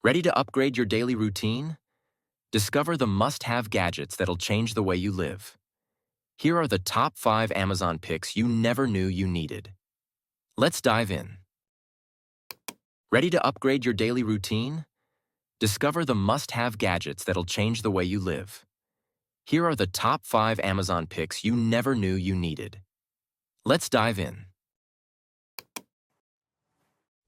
Ready to upgrade your daily routine? Discover the must-have gadgets that'll change the way you live. Here are the top 5 Amazon picks you never knew you needed. Let's dive in. Ready to upgrade your daily routine? Discover the must-have gadgets that'll change the way you live. Here are the top 5 Amazon picks you never knew you needed. Let's dive in.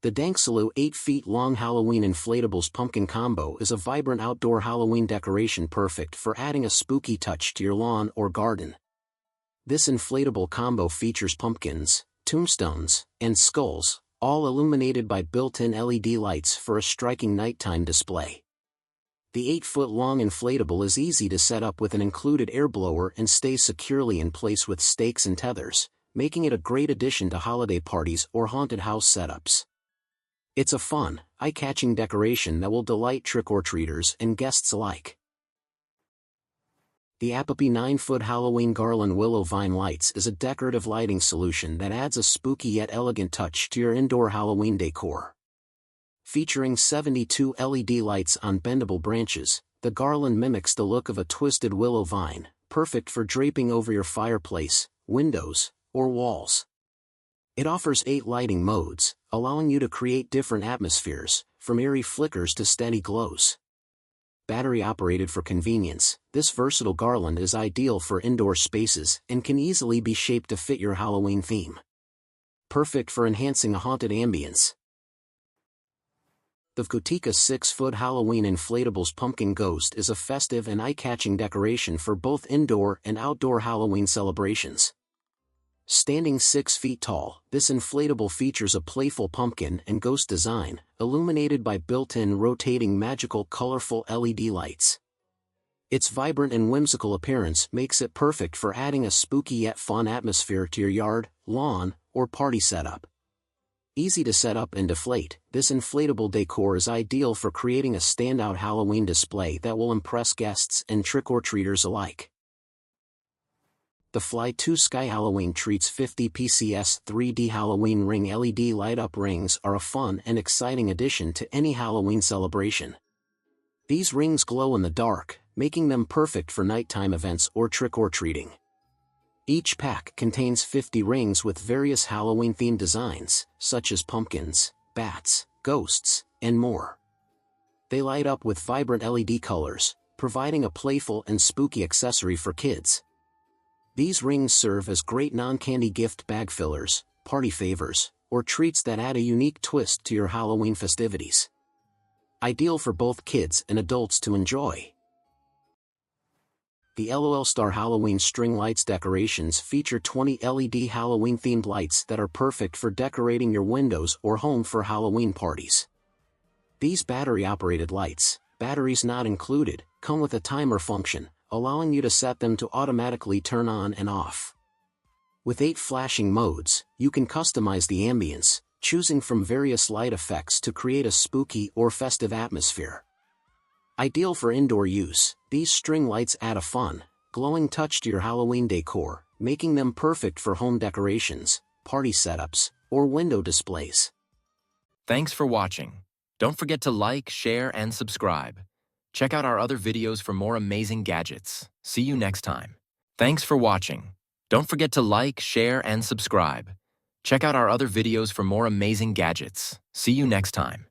The Danxilu 8-feet-long Halloween Inflatables Pumpkin Combo is a vibrant outdoor Halloween decoration perfect for adding a spooky touch to your lawn or garden. This inflatable combo features pumpkins, tombstones, and skulls, all illuminated by built-in LED lights for a striking nighttime display. The 8-foot-long inflatable is easy to set up with an included air blower and stays securely in place with stakes and tethers, making it a great addition to holiday parties or haunted house setups. It's a fun, eye-catching decoration that will delight trick-or-treaters and guests alike. The Apipi 9-foot Halloween Garland Willow Vine Lights is a decorative lighting solution that adds a spooky yet elegant touch to your indoor Halloween decor. Featuring 72 LED lights on bendable branches, the Garland mimics the look of a twisted willow vine, perfect for draping over your fireplace, windows, or walls. It offers 8 lighting modes, allowing you to create different atmospheres, from eerie flickers to steady glows. Battery-operated for convenience, this versatile garland is ideal for indoor spaces and can easily be shaped to fit your Halloween theme. Perfect for enhancing a haunted ambience. The VCUTEKA 6-foot Halloween Inflatables Pumpkin Ghost is a festive and eye-catching decoration for both indoor and outdoor Halloween celebrations. Standing 6 feet tall, this inflatable features a playful pumpkin and ghost design, illuminated by built-in rotating magical colorful LED lights. Its vibrant and whimsical appearance makes it perfect for adding a spooky yet fun atmosphere to your yard, lawn, or party setup. Easy to set up and deflate, this inflatable decor is ideal for creating a standout Halloween display that will impress guests and trick-or-treaters alike. The Fly 2 Sky Halloween Treats 50 PCS 3D Halloween Ring LED light-up rings are a fun and exciting addition to any Halloween celebration. These rings glow in the dark, making them perfect for nighttime events or trick-or-treating. Each pack contains 50 rings with various Halloween-themed designs, such as pumpkins, bats, ghosts, and more. They light up with vibrant LED colors, providing a playful and spooky accessory for kids. These rings serve as great non-candy gift bag fillers, party favors, or treats that add a unique twist to your Halloween festivities. Ideal for both kids and adults to enjoy. The LOL Star Halloween String Lights decorations feature 20 LED Halloween-themed lights that are perfect for decorating your windows or home for Halloween parties. These battery-operated lights, batteries not included, come with a timer function, allowing you to set them to automatically turn on and off. With 8 flashing modes, you can customize the ambience, choosing from various light effects to create a spooky or festive atmosphere. Ideal for indoor use, these string lights add a fun, glowing touch to your Halloween decor, making them perfect for home decorations, party setups, or window displays. Thanks for watching. Don't forget to like, share, and subscribe. Check out our other videos for more amazing gadgets. See you next time. Thanks for watching. Don't forget to like, share, and subscribe. Check out our other videos for more amazing gadgets. See you next time.